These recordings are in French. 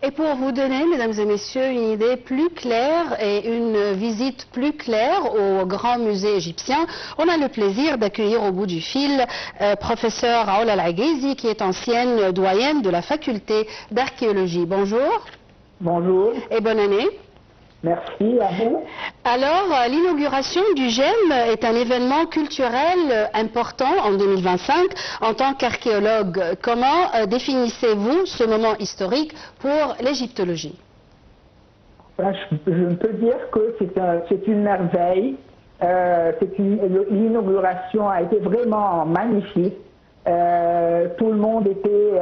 Et pour vous donner, mesdames et messieurs, une idée plus claire et une visite plus claire au Grand Musée égyptien, on a le plaisir d'accueillir au bout du fil professeur Aoula Al-Aghezi, qui est ancienne doyenne de la faculté d'archéologie. Bonjour. Bonjour. Et bonne année. Merci à vous. Alors, l'inauguration du GEM est un événement culturel important en 2025. En tant qu'archéologue, comment définissez-vous ce moment historique pour l'égyptologie? Je peux dire que c'est une merveille. L'inauguration a été vraiment magnifique. Tout le monde était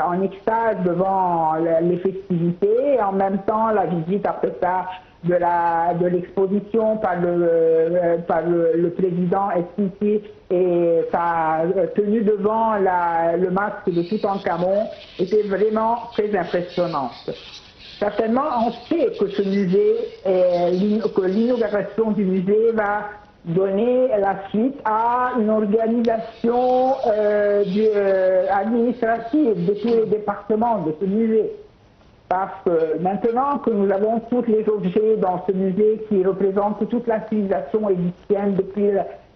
en extase devant les festivités, et en même temps la visite après ça de l'exposition par le président Sisi et sa tenue devant le masque de Toutankhamon était vraiment très impressionnante. Certainement, on sait que ce musée, que l'inauguration du musée va donner la suite à une organisation administrative de tous les départements de ce musée. Parce que maintenant que nous avons tous les objets dans ce musée qui représentent toute la civilisation égyptienne depuis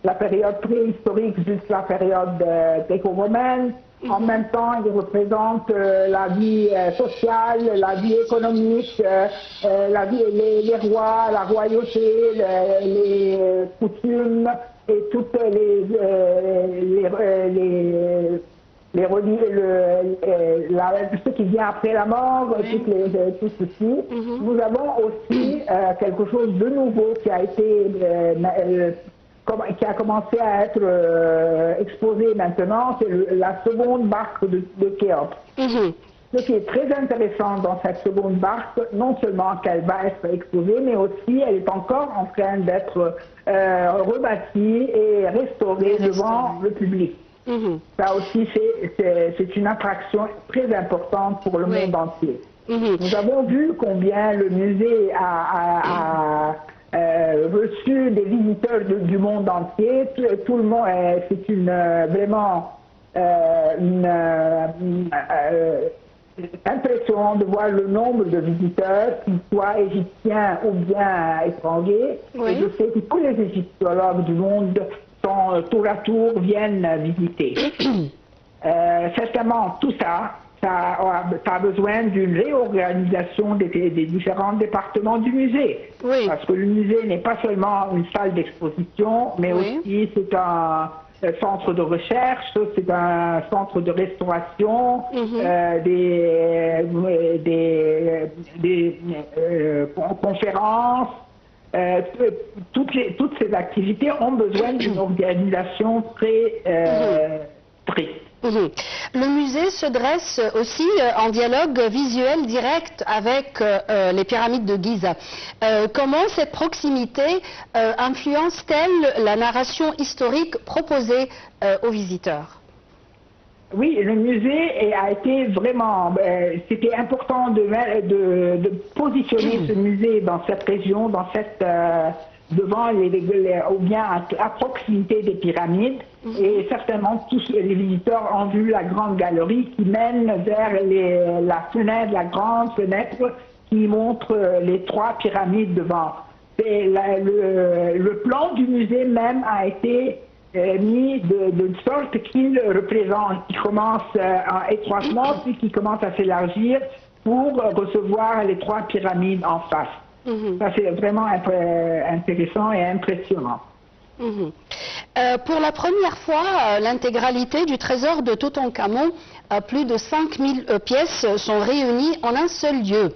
la période préhistorique jusqu'à la période gréco-romaine, en même temps, ils représentent la vie sociale, la vie économique, les rois, la royauté, les coutumes et toutes ce qui vient après la mort, tout ceci. Nous avons aussi quelque chose de nouveau qui a été qui a commencé à être exposé maintenant, c'est la seconde barque de Khéops. Ce qui est très intéressant dans cette seconde barque, non seulement qu'elle va être exposée, mais aussi elle est encore en train d'être rebâtie et restaurée devant le public. Ça aussi, c'est une attraction très importante pour le monde entier. Nous avons vu combien le musée a reçu des visiteurs du monde entier. Tout le monde, c'est vraiment impressionnant de voir le nombre de visiteurs, qu'ils soient égyptiens ou bien étrangers. Et je sais que tous les égyptologues du monde tour à tour viennent visiter. Certainement, tout ça a besoin d'une réorganisation des différents départements du musée. Parce que le musée n'est pas seulement une salle d'exposition, mais aussi c'est un centre de recherche, c'est un centre de restauration, des conférences. Toutes ces activités ont besoin d'une organisation très stricte. Le musée se dresse aussi en dialogue visuel direct avec les pyramides de Gizeh. Comment cette proximité influence-t-elle la narration historique proposée aux visiteurs? Oui, le musée a été vraiment... C'était important de positionner ce musée dans cette région, devant ou bien à proximité des pyramides. Et certainement, tous les visiteurs ont vu la grande galerie qui mène vers la grande fenêtre qui montre les trois pyramides devant. Le plan du musée même a été mis de sorte qu'il représente, qui commence étroitement, puis qui commence à s'élargir pour recevoir les trois pyramides en face. Ça, c'est vraiment intéressant et impressionnant. Pour la première fois, l'intégralité du trésor de Toutankhamon, plus de 5000 pièces, sont réunies en un seul lieu.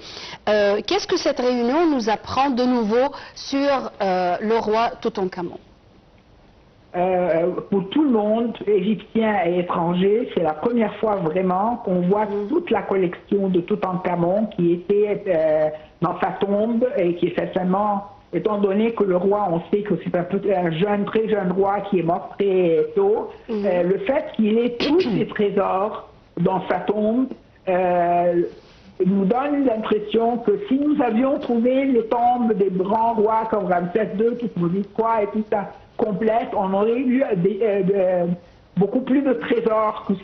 Qu'est-ce que cette réunion nous apprend de nouveau sur le roi Toutankhamon? Pour tout le monde, égyptien et étranger, c'est la première fois vraiment qu'on voit toute la collection de Toutankhamon qui était dans sa tombe et qui est certainement, étant donné que le roi, on sait que c'est un très jeune roi qui est mort très tôt, le fait qu'il ait tous ses trésors dans sa tombe nous donne l'impression que si nous avions trouvé les tombes des grands rois comme Ramsès II, Toutmose III et tout ça complète, on aurait eu beaucoup plus de trésors que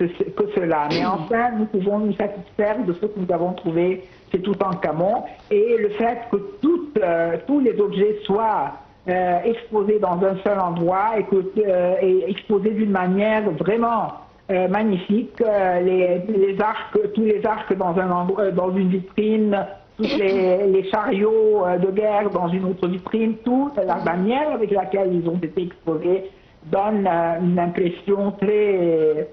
cela. Mais enfin, nous pouvons nous satisfaire de ce que nous avons trouvé chez Toutankhamon, et le fait que tous les objets soient exposés dans un seul endroit et exposés d'une manière vraiment magnifique. Tous les arcs dans une vitrine, tous les chariots de guerre dans une autre vitrine, toute la manière avec laquelle ils ont été exposés donne une impression très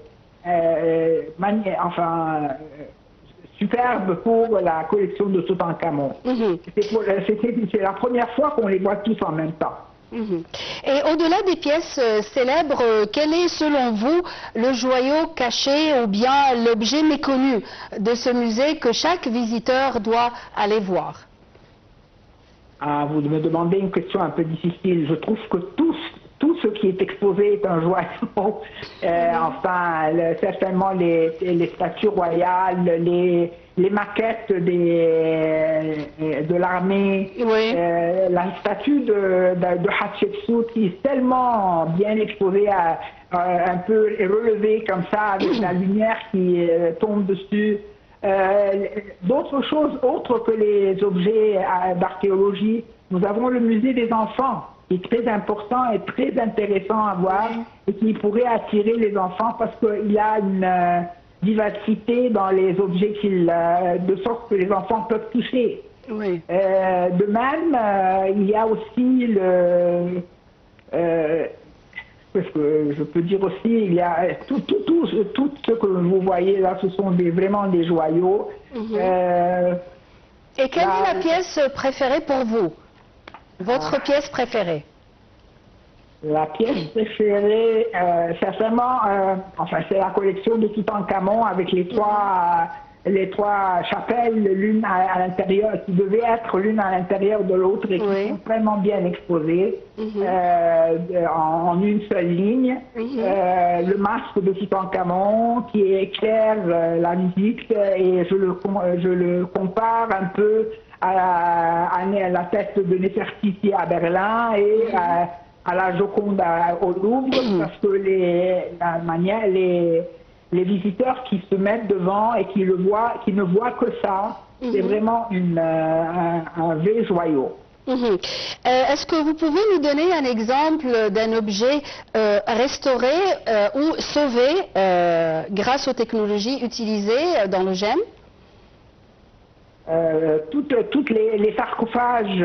superbe pour la collection de Toutankhamon. C'est la première fois qu'on les voit tous en même temps. Et au-delà des pièces célèbres, quel est selon vous le joyau caché ou bien l'objet méconnu de ce musée que chaque visiteur doit aller voir? Ah, vous me demandez une question un peu difficile. Je trouve que tout ce qui est exposé est un joyau. Certainement les statues royales, les maquettes de l'armée, oui. La statue de Hatshepsut qui est tellement bien exposée, un peu relevée comme ça, avec la lumière qui tombe dessus. D'autres choses autres que les objets d'archéologie, nous avons le musée des enfants, qui est très important et très intéressant à voir et qui pourrait attirer les enfants parce qu'il y a une vivacité dans les objets de sorte que les enfants peuvent toucher. Oui. De même, il y a aussi parce que je peux dire aussi, il y a tout ce que vous voyez là, ce sont vraiment des joyaux. Et quelle est la pièce préférée pour vous? Votre pièce préférée? La pièce préférée, certainement, c'est la collection de Toutankhamon avec les trois chapelles, l'une à l'intérieur, qui devaient être l'une à l'intérieur de l'autre et qui sont vraiment bien exposées en une seule ligne. Le masque de Toutankhamon qui éclaire la visite, et je le compare un peu à la tête de Néfertiti à Berlin et à la Joconde au Louvre, parce que les visiteurs qui se mettent devant et qui ne voient que ça, c'est vraiment un vrai joyau. Est-ce que vous pouvez nous donner un exemple d'un objet restauré ou sauvé grâce aux technologies utilisées dans le GEM? Toutes les sarcophages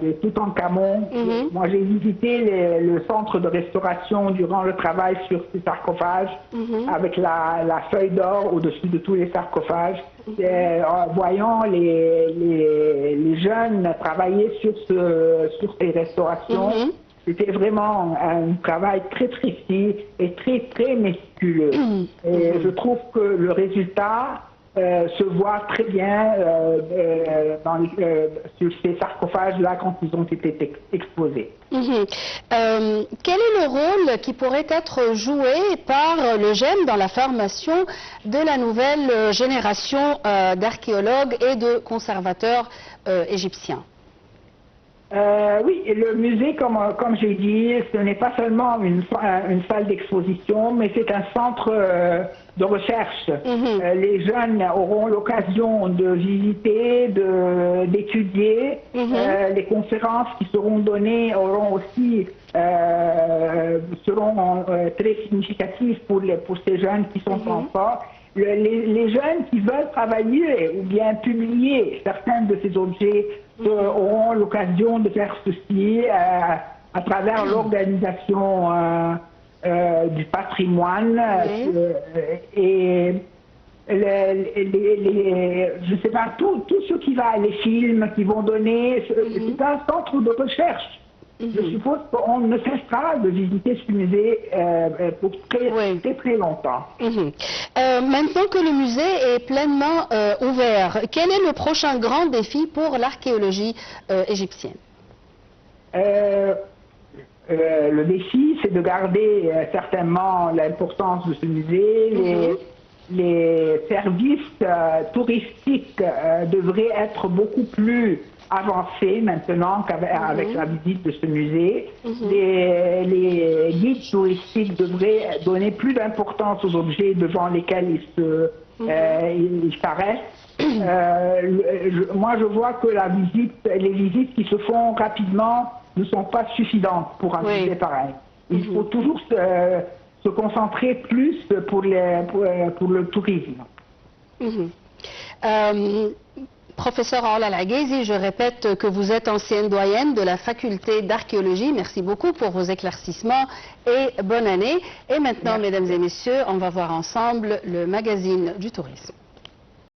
de Toutankhamon. Moi, j'ai visité le centre de restauration durant le travail sur ces sarcophages, avec la feuille d'or au-dessus de tous les sarcophages. Voyant les jeunes travailler sur ces restaurations, c'était vraiment un travail très précis et très, très méticuleux. Et je trouve que le résultat se voit très bien sur ces sarcophages-là quand ils ont été exposés. Quel est le rôle qui pourrait être joué par le GEM dans la formation de la nouvelle génération d'archéologues et de conservateurs égyptiens? Oui, et le musée, comme j'ai dit, ce n'est pas seulement une salle d'exposition, mais c'est un centre de recherche. Les jeunes auront l'occasion de visiter, d'étudier. Les conférences qui seront données seront très significatives pour ces jeunes qui sont enfants. Les jeunes qui veulent travailler ou bien publier certains de ces objets auront l'occasion de faire ceci à travers l'organisation du patrimoine et je sais pas, tout ce qui va, les films qui vont donner, c'est un centre de recherche. Je suppose qu'on ne cessera de visiter ce musée pour très longtemps. Maintenant que le musée est pleinement ouvert, quel est le prochain grand défi pour l'archéologie égyptienne? Le défi, c'est de garder certainement l'importance de ce musée. Les services touristiques devraient être beaucoup plus avancé maintenant avec la visite de ce musée. Les guides touristiques devraient donner plus d'importance aux objets devant lesquels ils s'arrêtent. Moi, je vois que les visites qui se font rapidement ne sont pas suffisantes pour un musée pareil. Il faut toujours se concentrer plus pour le tourisme. Professeur Aoula El-Aguaizi, je répète que vous êtes ancienne doyenne de la faculté d'archéologie. Merci beaucoup pour vos éclaircissements et bonne année. Et maintenant, mesdames et messieurs, on va voir ensemble le magazine du tourisme.